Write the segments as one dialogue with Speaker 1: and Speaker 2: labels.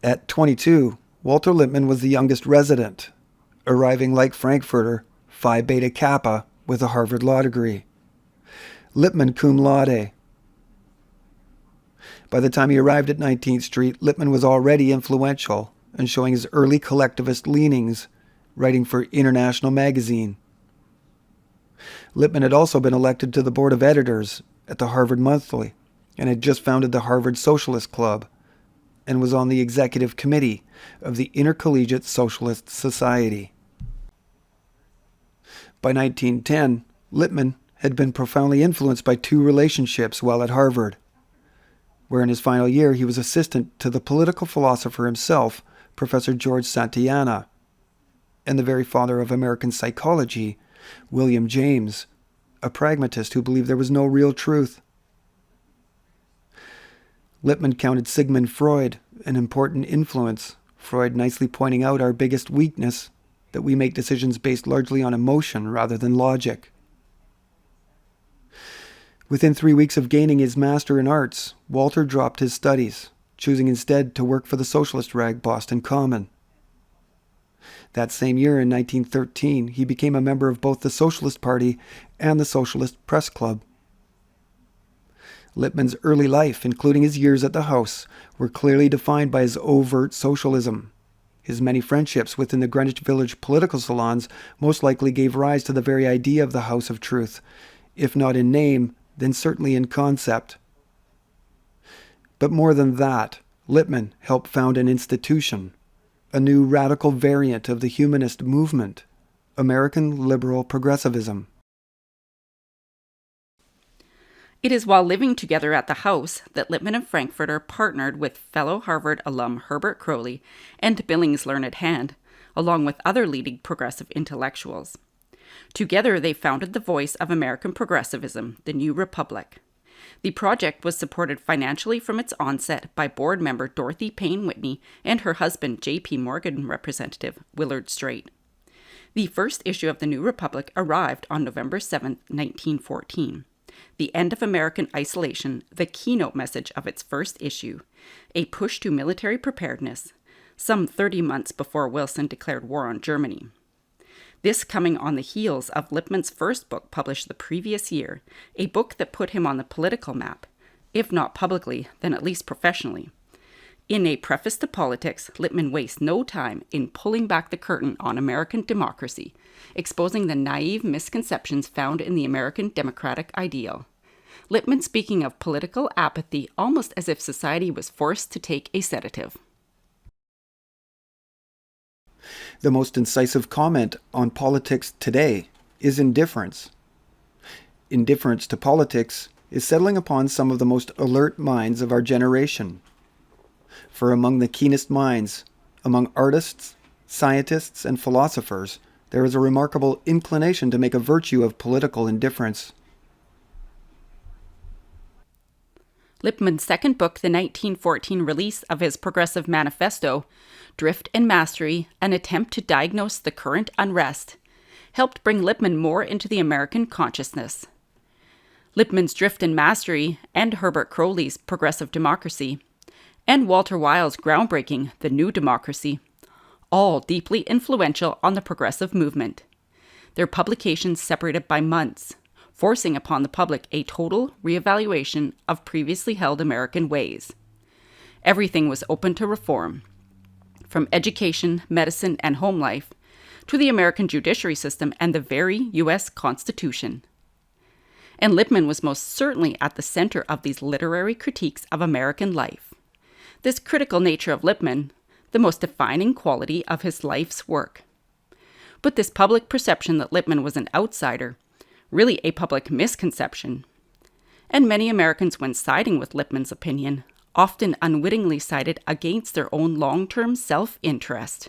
Speaker 1: At 22, Walter Lippmann was the youngest resident, arriving like Frankfurter, Phi Beta Kappa, with a Harvard Law degree. Lippmann cum laude. By the time he arrived at 19th Street, Lippmann was already influential and showing his early collectivist leanings, writing for International Magazine. Lippmann had also been elected to the board of editors at the Harvard Monthly and had just founded the Harvard Socialist Club and was on the executive committee of the Intercollegiate Socialist Society. By 1910, Lippmann had been profoundly influenced by two relationships while at Harvard, where in his final year he was assistant to the political philosopher himself, Professor George Santayana, and the very father of American psychology, William James, a pragmatist who believed there was no real truth. Lippmann counted Sigmund Freud an important influence, Freud nicely pointing out our biggest weakness, that we make decisions based largely on emotion rather than logic. Within 3 weeks of gaining his master in arts, Walter dropped his studies, choosing instead to work for the socialist rag Boston Common. That same year, in 1913, he became a member of both the Socialist Party and the Socialist Press Club. Lippmann's early life, including his years at the House, were clearly defined by his overt socialism. His many friendships within the Greenwich Village political salons most likely gave rise to the very idea of the House of Truth, if not in name, then certainly in concept. But more than that, Lippmann helped found an institution, a new radical variant of the humanist movement, American liberal progressivism.
Speaker 2: It is while living together at the house that Lippmann and Frankfurter partnered with fellow Harvard alum Herbert Croly and Billings Learned Hand, along with other leading progressive intellectuals. Together, they founded the voice of American progressivism, the New Republic. The project was supported financially from its onset by board member Dorothy Payne Whitney and her husband, J.P. Morgan representative Willard Straight. The first issue of the New Republic arrived on November 7, 1914. The End of American Isolation, the keynote message of its first issue, a push to military preparedness, some 30 months before Wilson declared war on Germany. This coming on the heels of Lippmann's first book published the previous year, a book that put him on the political map, if not publicly, then at least professionally. In a preface to Politics, Lippmann wastes no time in pulling back the curtain on American democracy, exposing the naive misconceptions found in the American democratic ideal. Lippmann speaking of political apathy almost as if society was forced to take a sedative.
Speaker 1: The most incisive comment on politics today is indifference. Indifference to politics is settling upon some of the most alert minds of our generation. For among the keenest minds, among artists, scientists, and philosophers, there is a remarkable inclination to make a virtue of political indifference.
Speaker 2: Lippmann's second book, the 1914 release of his Progressive Manifesto, Drift and Mastery, an attempt to diagnose the current unrest, helped bring Lippmann more into the American consciousness. Lippmann's Drift and Mastery and Herbert Croly's Progressive Democracy, and Walter Weyl's groundbreaking The New Democracy, all deeply influential on the progressive movement. Their publications separated by months, forcing upon the public a total reevaluation of previously held American ways. Everything was open to reform, from education, medicine, and home life, to the American judiciary system and the very U.S. Constitution. And Lippmann was most certainly at the center of these literary critiques of American life. This critical nature of Lippmann, the most defining quality of his life's work. But this public perception that Lippmann was an outsider, really a public misconception. And many Americans, when siding with Lippmann's opinion, often unwittingly sided against their own long-term self-interest,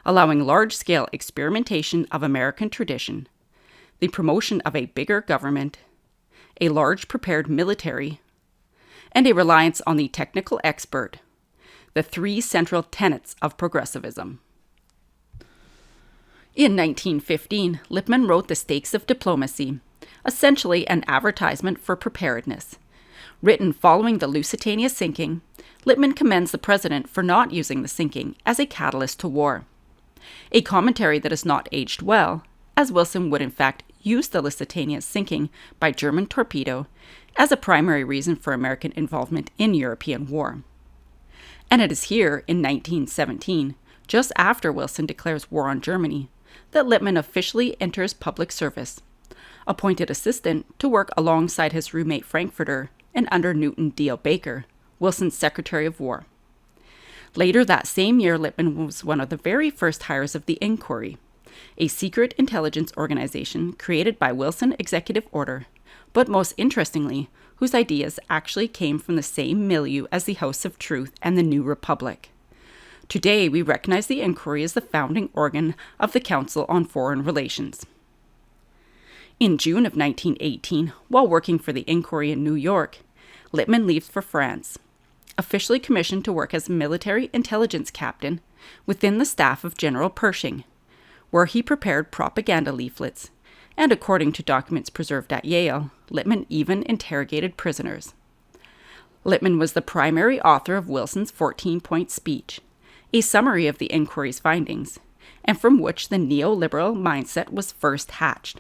Speaker 2: allowing large-scale experimentation of American tradition, the promotion of a bigger government, a large prepared military, and a reliance on the technical expert, the three central tenets of progressivism. In 1915, Lippmann wrote The Stakes of Diplomacy, essentially an advertisement for preparedness, Written following the Lusitania sinking, Lippmann commends the president for not using the sinking as a catalyst to war. A commentary that has not aged well, as Wilson would in fact use the Lusitania's sinking by German torpedo as a primary reason for American involvement in European war. And it is here, in 1917, just after Wilson declares war on Germany, that Lippmann officially enters public service, appointed assistant to work alongside his roommate Frankfurter and under Newton D.L. Baker, Wilson's Secretary of War. Later that same year, Lippmann was one of the very first hires of the Inquiry, a secret intelligence organization created by Wilson executive order, but most interestingly, whose ideas actually came from the same milieu as the House of Truth and the New Republic. Today, we recognize the Inquiry as the founding organ of the Council on Foreign Relations. In June of 1918, while working for the Inquiry in New York, Lippmann leaves for France, officially commissioned to work as military intelligence captain within the staff of General Pershing, where he prepared propaganda leaflets, and according to documents preserved at Yale, Lippmann even interrogated prisoners. Lippmann was the primary author of Wilson's 14-point speech, a summary of the Inquiry's findings, and from which the neoliberal mindset was first hatched.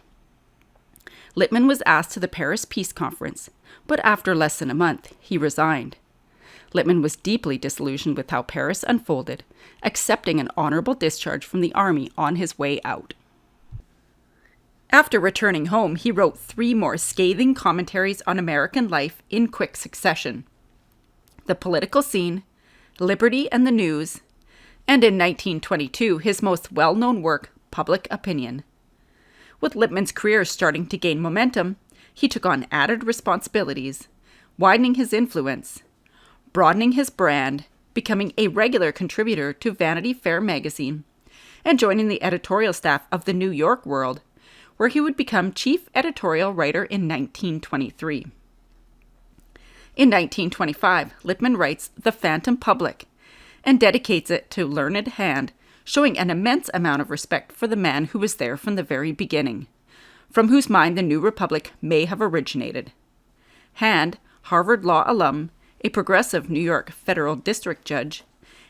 Speaker 2: Lippmann was asked to the Paris Peace Conference, but after less than a month, he resigned. Lippmann was deeply disillusioned with how Paris unfolded, accepting an honorable discharge from the army on his way out. After returning home, he wrote 3 more scathing commentaries on American life in quick succession: The Political Scene, Liberty and the News, and in 1922, his most well-known work, Public Opinion. With Lippmann's career starting to gain momentum, he took on added responsibilities, widening his influence, broadening his brand, becoming a regular contributor to Vanity Fair magazine, and joining the editorial staff of the New York World, where he would become chief editorial writer in 1923. In 1925, Lippmann writes The Phantom Public and dedicates it to Learned Hand, showing an immense amount of respect for the man who was there from the very beginning, from whose mind the New Republic may have originated. Hand, Harvard Law alum, a progressive New York federal district judge,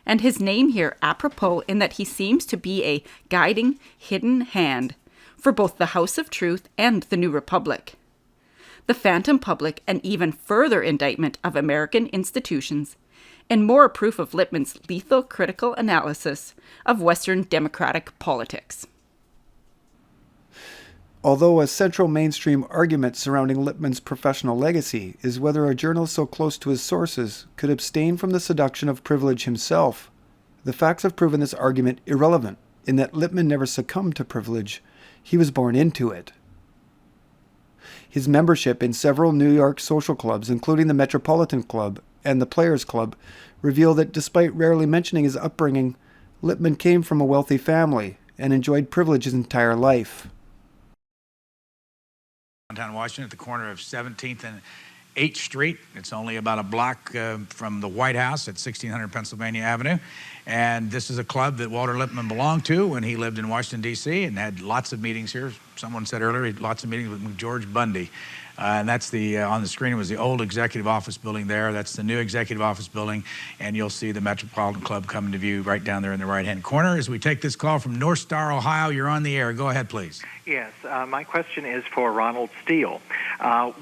Speaker 2: and his name here apropos in that he seems to be a guiding, hidden hand for both the House of Truth and the New Republic. The Phantom Public, an even further indictment of American institutions, and more proof of Lippmann's lethal critical analysis of Western democratic politics.
Speaker 1: Although a central mainstream argument surrounding Lippmann's professional legacy is whether a journalist so close to his sources could abstain from the seduction of privilege himself, the facts have proven this argument irrelevant in that Lippmann never succumbed to privilege. He was born into it. His membership in several New York social clubs, including the Metropolitan Club and the Players Club, reveal that despite rarely mentioning his upbringing, Lippmann came from a wealthy family and enjoyed privilege his entire life.
Speaker 3: Downtown Washington at the corner of 17th and 8th Street. It's only about a block from the White House at 1600 Pennsylvania Avenue. And this is a club that Walter Lippmann belonged to when he lived in Washington, D.C. and had lots of meetings here. Someone said earlier he had lots of meetings with George Bundy. And that's on the screen was the old executive office building there. That's the new executive office building. And you'll see the Metropolitan Club coming to view right down there in the right-hand corner. As we take this call from North Star, Ohio, you're on the air. Go ahead, please.
Speaker 4: Yes, my question is for Ronald Steele.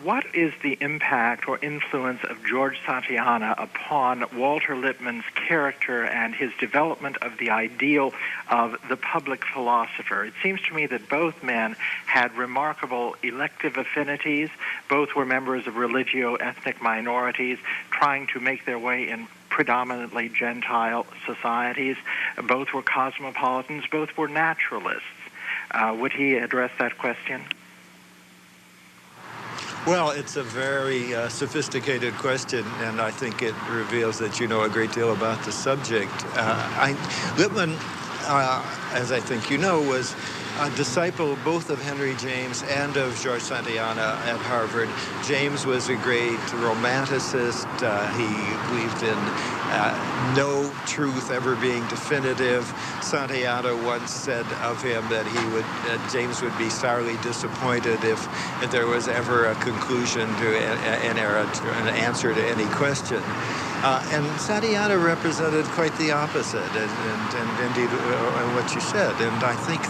Speaker 4: What is the impact or influence of George Santayana upon Walter Lippmann's character and his development of the ideal of the public philosopher? It seems to me that both men had remarkable elective affinities. Both were members of religio-ethnic minorities trying to make their way in predominantly Gentile societies. Both were cosmopolitans. Both were naturalists. Would he address that question?
Speaker 5: Well, it's a very sophisticated question, and I think it reveals that you know a great deal about the subject. Lippmann, as I think you know, was a disciple both of Henry James and of George Santayana at Harvard. James was a great romanticist. He believed in no truth ever being definitive. Santayana once said of him that James would be sorely disappointed if there was ever a conclusion to an answer to any question. And Santayana represented quite the opposite, and indeed what you said. And I think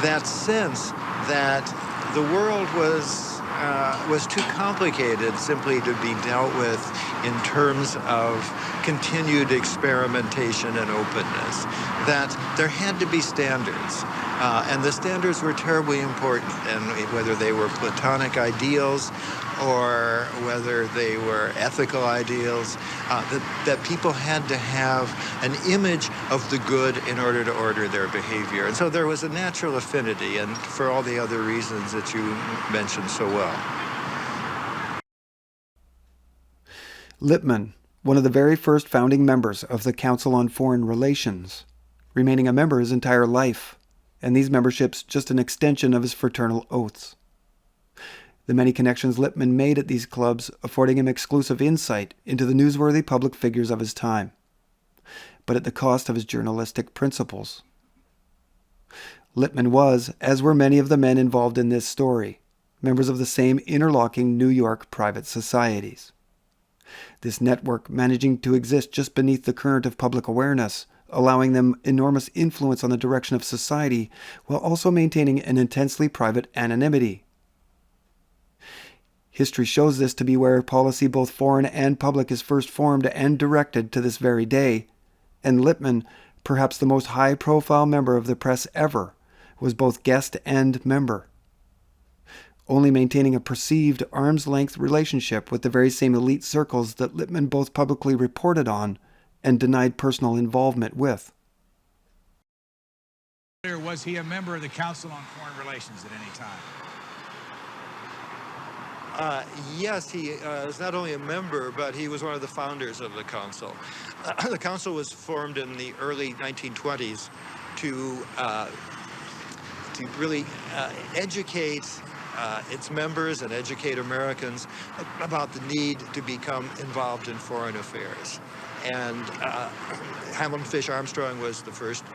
Speaker 5: that sense that the world was too complicated simply to be dealt with in terms of continued experimentation and openness, that there had to be standards. And the standards were terribly important, and whether they were Platonic ideals or whether they were ethical ideals, that people had to have an image of the good in order to order their behavior. And so there was a natural affinity, and for all the other reasons that you mentioned so well.
Speaker 1: Lippmann, one of the very first founding members of the Council on Foreign Relations, remaining a member his entire life, and these memberships just an extension of his fraternal oaths. The many connections Lippmann made at these clubs affording him exclusive insight into the newsworthy public figures of his time, but at the cost of his journalistic principles. Lippmann was, as were many of the men involved in this story, members of the same interlocking New York private societies. This network managing to exist just beneath the current of public awareness, allowing them enormous influence on the direction of society while also maintaining an intensely private anonymity. History shows this to be where policy both foreign and public is first formed and directed to this very day, and Lippmann, perhaps the most high-profile member of the press ever, was both guest and member, only maintaining a perceived arm's-length relationship with the very same elite circles that Lippmann both publicly reported on and denied personal involvement with.
Speaker 3: Was he a member of the Council on Foreign Relations at any time?
Speaker 5: Yes, he is not only a member, but he was one of the founders of the council. The council was formed in the early 1920s to really educate its members and educate Americans about the need to become involved in foreign affairs. And Hamilton Fish Armstrong was the first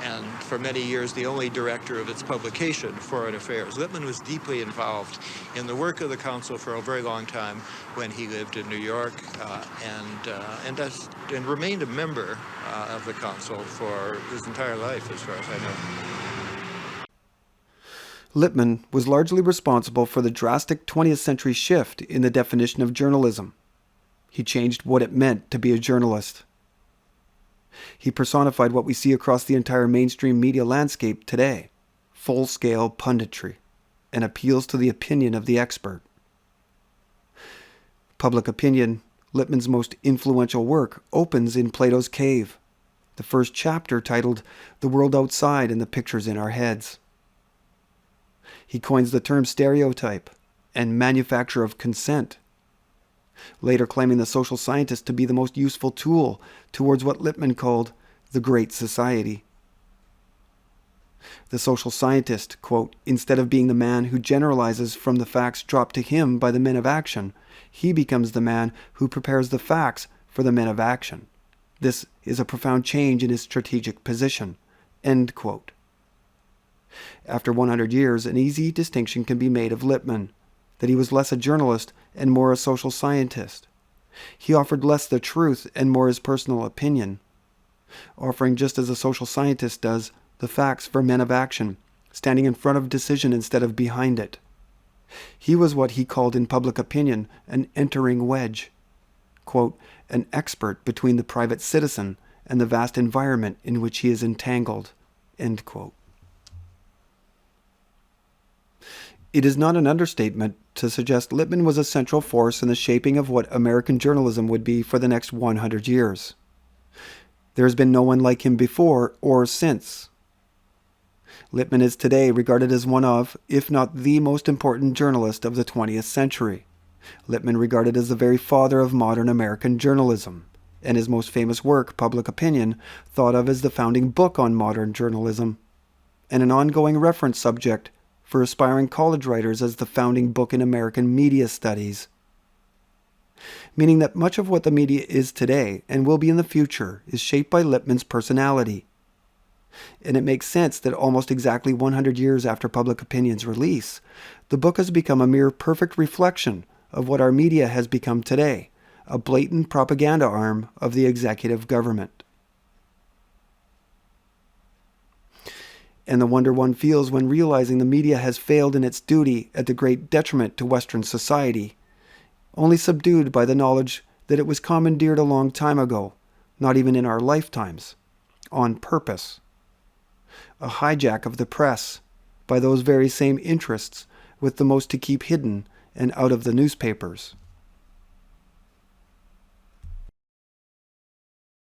Speaker 5: and for many years the only director of its publication, Foreign Affairs. Lippmann was deeply involved in the work of the council for a very long time when he lived in New York, and remained a member of the council for his entire life, as far as I know.
Speaker 1: Lippmann was largely responsible for the drastic 20th century shift in the definition of journalism. He changed what it meant to be a journalist. He personified what we see across the entire mainstream media landscape today: full-scale punditry and appeals to the opinion of the expert. Public Opinion, Lippmann's most influential work, opens in Plato's Cave, the first chapter titled The World Outside and the Pictures in Our Heads. He coins the term stereotype and manufacture of consent, later claiming the social scientist to be the most useful tool towards what Lippmann called the Great Society. The social scientist, quote, instead of being the man who generalizes from the facts dropped to him by the men of action, he becomes the man who prepares the facts for the men of action. This is a profound change in his strategic position, end quote. After 100 years, an easy distinction can be made of Lippmann, that he was less a journalist and more a social scientist. He offered less the truth and more his personal opinion, offering, just as a social scientist does, the facts for men of action, standing in front of decision instead of behind it. He was what he called in Public Opinion an entering wedge, quote, an expert between the private citizen and the vast environment in which he is entangled, end quote. It is not an understatement to suggest Lippmann was a central force in the shaping of what American journalism would be for the next 100 years. There has been no one like him before or since. Lippmann is today regarded as one of, if not the most important journalist of the 20th century. Lippmann regarded as the very father of modern American journalism, and his most famous work, Public Opinion, thought of as the founding book on modern journalism. and an ongoing reference subject for aspiring college writers as the founding book in American media studies. Meaning that much of what the media is today and will be in the future is shaped by Lippmann's personality. And it makes sense that almost exactly 100 years after Public Opinion's release, the book has become a mere perfect reflection of what our media has become today, a blatant propaganda arm of the executive government. And the wonder one feels when realizing the media has failed in its duty at the great detriment to Western society, only subdued by the knowledge that it was commandeered a long time ago, not even in our lifetimes, on purpose. A hijack of the press by those very same interests with the most to keep hidden and out of the newspapers.